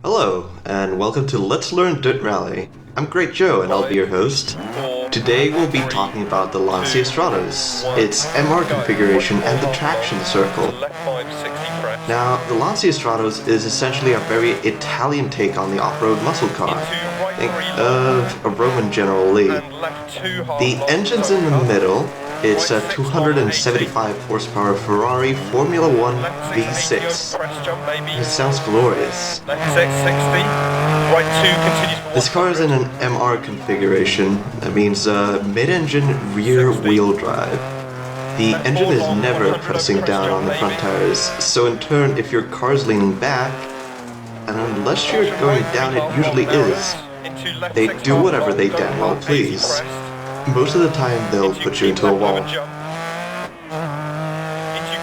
Hello, and welcome to Let's Learn Dirt Rally. I'm Great Joe, and I'll be your host. Today we'll be talking about the Lancia Stratos, its MR configuration, and the traction circle. Now, the Lancia Stratos is essentially a very Italian take on the off-road muscle car. Think of a Roman General Lee. The engine's in the middle. It's a 275 horsepower Ferrari Formula 1 V6. It sounds glorious. This car is in an MR configuration. That means mid-engine rear-wheel drive. The engine is never pressing down on the front tires, so in turn, if your car's leaning back, and unless you're going down, it usually is, they do whatever they damn well please. Most of the time, they'll put you into a wall.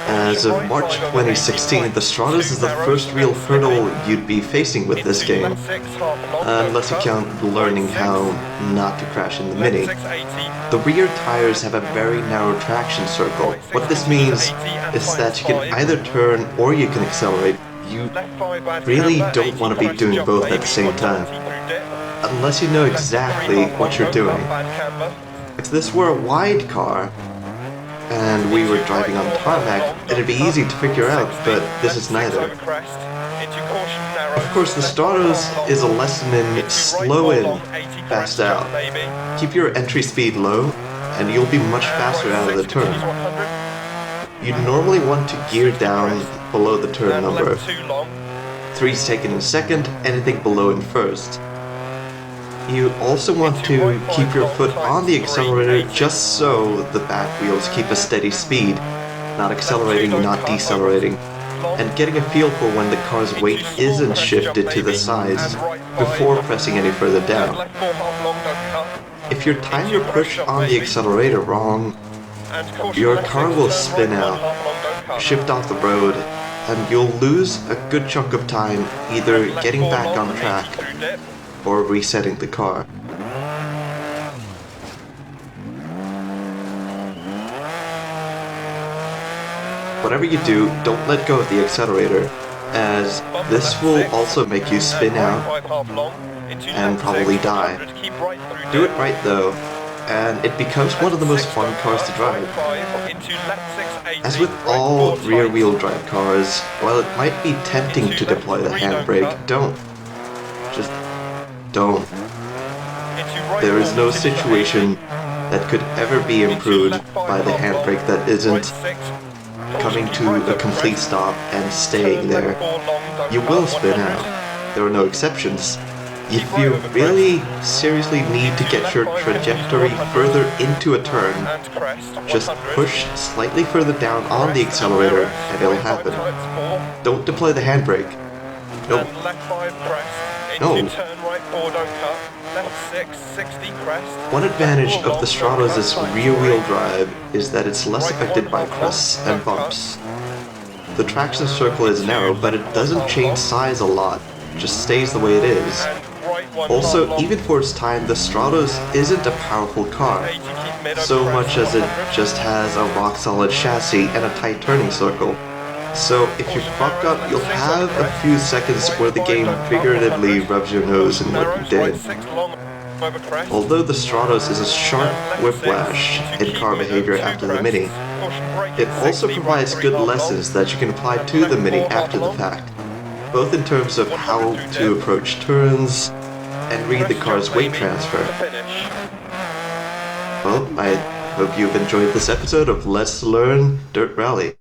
As of March 2016, the Stratos is the first real hurdle you'd be facing with this game, unless you count learning how not to crash in the Mini. The rear tires have a very narrow traction circle. What this means is that you can either turn or you can accelerate. You really don't want to be doing both at the same time, unless you know exactly what you're doing. If this were a wide car, and we were driving on tarmac, it'd be easy to figure out, but this is neither. Of course, the Stratos is a lesson in slow in, fast out. Keep your entry speed low, and you'll be much faster out of the turn. You normally want to gear down below the turn number. 3's taken in second, anything below in first. You also want to keep your foot on the accelerator just so the back wheels keep a steady speed, not accelerating, not decelerating, and getting a feel for when the car's weight isn't shifted to the sides before pressing any further down. If you time your push on the accelerator wrong, your car will spin out, shift off the road, and you'll lose a good chunk of time either getting back on track or resetting the car. Whatever you do, don't let go of the accelerator, as this will also make you spin out and probably die. Do it right though, and it becomes one of the most fun cars to drive. As with all rear-wheel drive cars, while it might be tempting to deploy the handbrake, don't. Just don't. There is no situation that could ever be improved by the handbrake that isn't coming to a complete stop and staying there. You will spin out. There are no exceptions. If you really seriously need to get your trajectory further into a turn, just push slightly further down on the accelerator and it'll happen. Don't deploy the handbrake. Nope. No. One advantage of the Stratos' rear-wheel drive is that it's less affected by crests and bumps. The traction circle is narrow, but it doesn't change size a lot, it just stays the way it is. Also, even for its time, the Stratos isn't a powerful car, so much as it just has a rock-solid chassis and a tight turning circle. So if you fuck up, you'll have a few seconds where the game figuratively rubs your nose in what you did. Although the Stratos is a sharp whiplash in car behavior after the Mini, it also provides good lessons that you can apply to the Mini after the fact, both in terms of how to approach turns and read the car's weight transfer. Well, I hope you've enjoyed this episode of Let's Learn Dirt Rally.